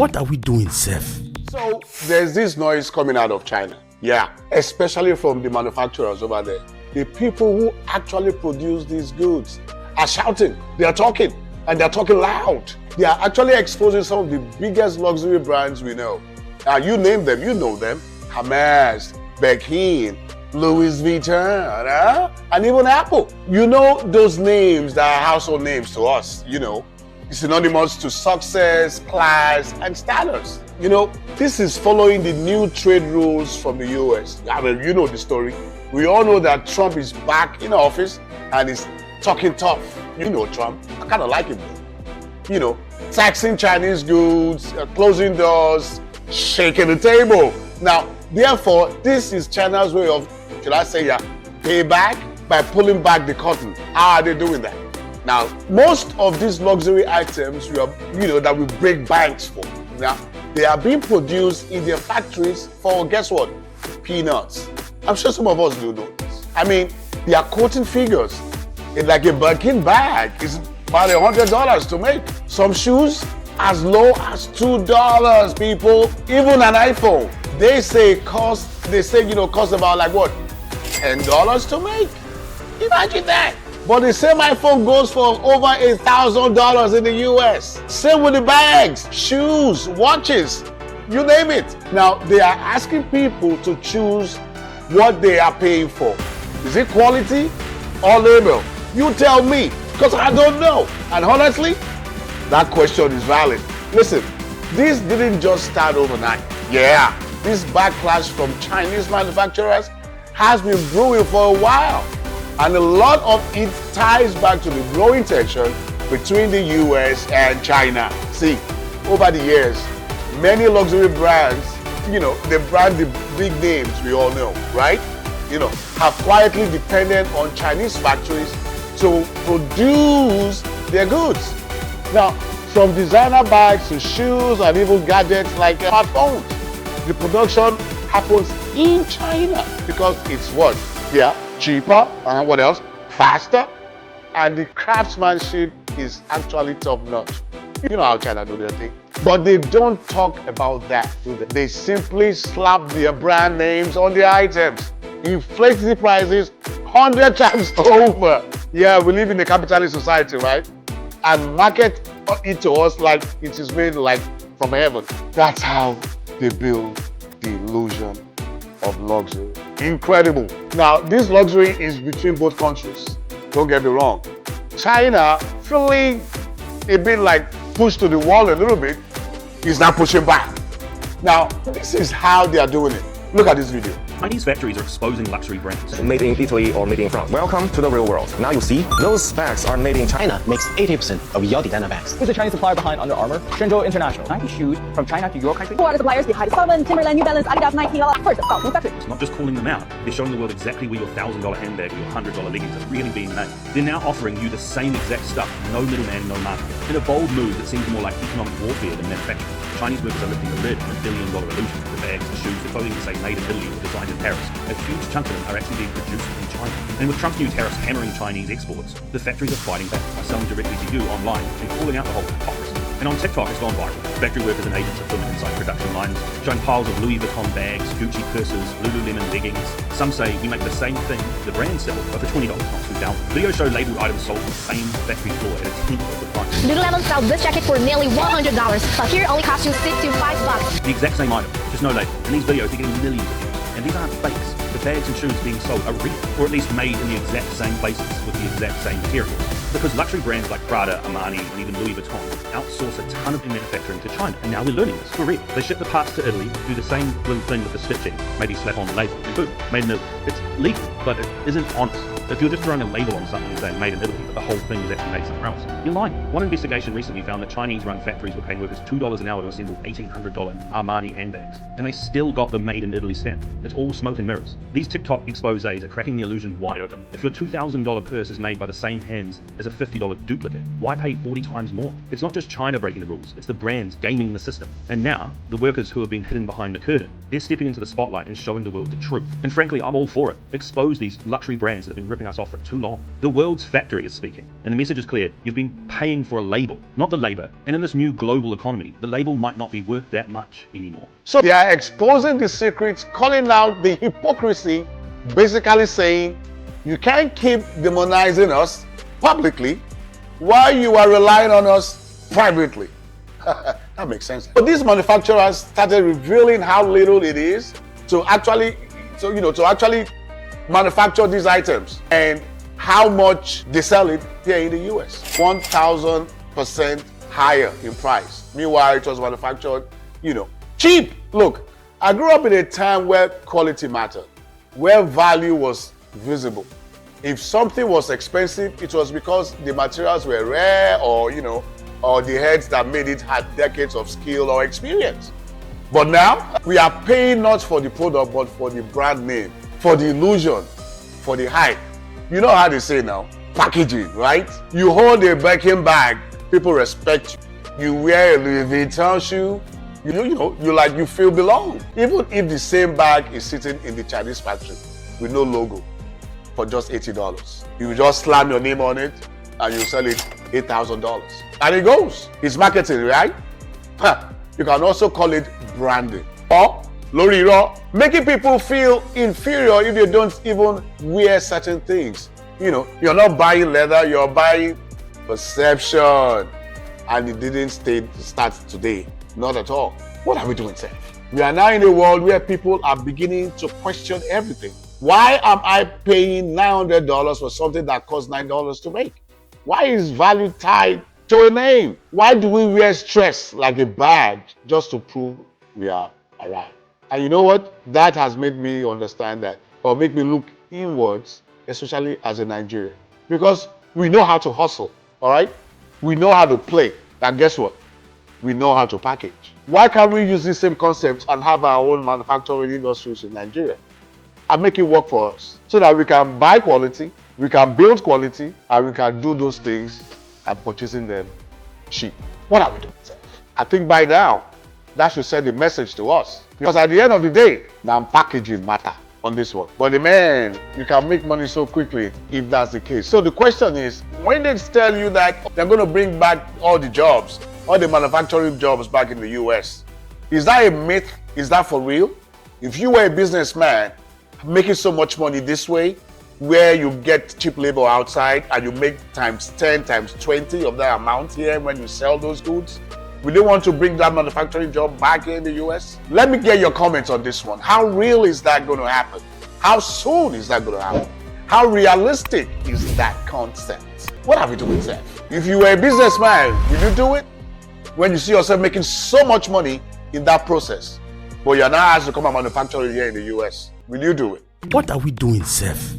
What are we doing, Seth? So there's this noise coming out of China. Yeah, especially from the manufacturers over there. The people who actually produce these goods are shouting, they are talking, and they're talking loud. They are actually exposing some of the biggest luxury brands we know. You name them, you know them. Hermes, Birkin, Louis Vuitton, and even Apple. You know those names that are household names to us, synonymous to success, class, and status. This is following the new trade rules from the US. I mean, you know the story. We all know that Trump is back in office and is talking tough. You know Trump. I kind of like him though. Taxing Chinese goods, closing doors, shaking the table. Now, therefore, this is China's way of, payback by pulling back the curtain. How are they doing that? Now, most of these luxury items that we break banks for, now, they are being produced in their factories for, guess what? Peanuts. I'm sure some of us do know this. I mean, they are quoting figures. In like a Birkin bag is about $100 to make. Some shoes as low as $2, people. Even an iPhone, they say cost about like what? $10 to make. Imagine that. But the same iPhone goes for over $1,000 in the US. Same with the bags, shoes, watches, you name it. Now, they are asking people to choose what they are paying for. Is it quality or label? You tell me, because I don't know. And honestly, that question is valid. Listen, this didn't just start overnight. Yeah, this backlash from Chinese manufacturers has been brewing for a while. And a lot of it ties back to the growing tension between the US and China. See, over the years, many luxury brands, they brand the big names we all know, right? Have quietly depended on Chinese factories to produce their goods. Now, from designer bags to shoes and even gadgets like smartphones, the production happens in China because it's what? Yeah, cheaper, and what else? Faster, and the craftsmanship is actually top notch. You know how China do their thing. But they don't talk about that, do they? They simply slap their brand names on their items, inflate the prices 100 times over. Yeah, we live in a capitalist society, right? And market it to us like it is made like from heaven. That's how they build the illusion of luxury. Incredible. Now, this luxury is between both countries. Don't get me wrong. China, feeling a bit like pushed to the wall a little bit, is now pushing back. Now, this is how they are doing it. Look at this video. Chinese factories are exposing luxury brands. Made in Italy or made in France. Welcome to the real world. Now you see, those bags are made in China. Makes 80% of your designer bags. Who's the Chinese supplier behind Under Armour? Shenzhou International. Nike shoes from China to your country. Who are the suppliers behind Salmon, Timberland, New Balance, Adidas, Nike, all first about new factory. It's not just calling them out. They're showing the world exactly where your $1,000 handbag or your $100 leggings are really being made. They're now offering you the same exact stuff. No middleman, no market. In a bold move that seems more like economic warfare than manufacturing, Chinese workers are lifting the lid on $1 billion illusion. The bags, the shoes, the clothing that say made in Italy or designed in Paris. A huge chunk of them are actually being produced in China. And with Trump's new tariffs hammering Chinese exports, the factories are fighting back by selling directly to you online and calling out the whole hypocrisy. And on TikTok, it's gone viral. Factory workers and agents are filming inside production lines, showing piles of Louis Vuitton bags, Gucci purses, Lululemon leggings. Some say we make the same thing the brand sells, but for $20, not $2,000. Video show labeled items sold on the same factory floor at a tenth of the price. Lululemon sells this jacket for nearly $100, but here only costs you $65. The exact same item, just no label. In these videos, they're getting millions of views. And these aren't fakes. The bags and shoes being sold are real, or at least made in the exact same places with the exact same materials. Because luxury brands like Prada, Armani, and even Louis Vuitton outsource a ton of manufacturing to China, and now we're learning this for real. They ship the parts to Italy, do the same little thing with the stitching, maybe slap on the label, and boom, made in Italy. It's legal, but it isn't honest. If you're just throwing a label on something and saying made in Italy, but the whole thing is actually made somewhere else, you're lying. One investigation recently found that Chinese-run factories were paying workers $2 an hour to assemble $1,800 Armani handbags, and they still got the made in Italy stamp. It's all smoke and mirrors. These TikTok exposés are cracking the illusion wide open. If your $2,000 purse is made by the same hands as a $50 duplicate, why pay 40 times more? It's not just China breaking the rules, it's the brands gaming the system. And now, the workers who have been hidden behind the curtain They're stepping into the spotlight and showing the world the truth. And frankly, I'm all for it. Expose these luxury brands that have been ripping us off for too long. The world's factory is speaking. And the message is clear. You've been paying for a label, not the labor. And in this new global economy, the label might not be worth that much anymore. So they are exposing the secrets, calling out the hypocrisy, basically saying you can't keep demonizing us publicly while you are relying on us privately. That makes sense. But these manufacturers started revealing how little it is to actually manufacture these items and how much they sell it here in the US. 1,000% higher in price. Meanwhile, it was manufactured, cheap. Look, I grew up in a time where quality mattered, where value was visible. If something was expensive, it was because the materials were rare or the heads that made it had decades of skill or experience. But now, we are paying not for the product, but for the brand name, for the illusion, for the hype. You know how they say now, packaging, right? You hold a Birkin bag, people respect you. You wear a Louis Vuitton shoe, you feel belong. Even if the same bag is sitting in the Chinese factory with no logo for just $80. You just slam your name on it and you sell it $8,000. And it goes. It's marketing, right? You can also call it branding. Or, making people feel inferior if they don't even wear certain things. You're not buying leather, you're buying perception. And it didn't start today. Not at all. What are we doing, sir? We are now in a world where people are beginning to question everything. Why am I paying $900 for something that costs $9 to make? Why is value tied to a name? Why do we wear stress like a badge just to prove we are alive? And you know what? That has made me understand that, or make me look inwards, especially as a Nigerian. Because we know how to hustle, all right? We know how to play. And guess what? We know how to package. Why can't we use the same concepts and have our own manufacturing industries in Nigeria and make it work for us so that we can buy quality, we can build quality, and we can do those things and purchasing them cheap? What are we doing, sir? I think by now, that should send a message to us. Because at the end of the day, now packaging matter on this one. But you can make money so quickly if that's the case. So the question is, when they tell you that they're going to bring back all the jobs, all the manufacturing jobs back in the US, is that a myth? Is that for real? If you were a businessman making so much money this way, where you get cheap labor outside and you make times 10, times 20 of that amount here when you sell those goods, will you want to bring that manufacturing job back here in the US? Let me get your comments on this one. How real is that going to happen? How soon is that going to happen? How realistic is that concept? What have you done with that? If you were a businessman, will you do it? When you see yourself making so much money in that process, but you're now asked to come and manufacture it here in the US, will you do it? What are we doing, Seth?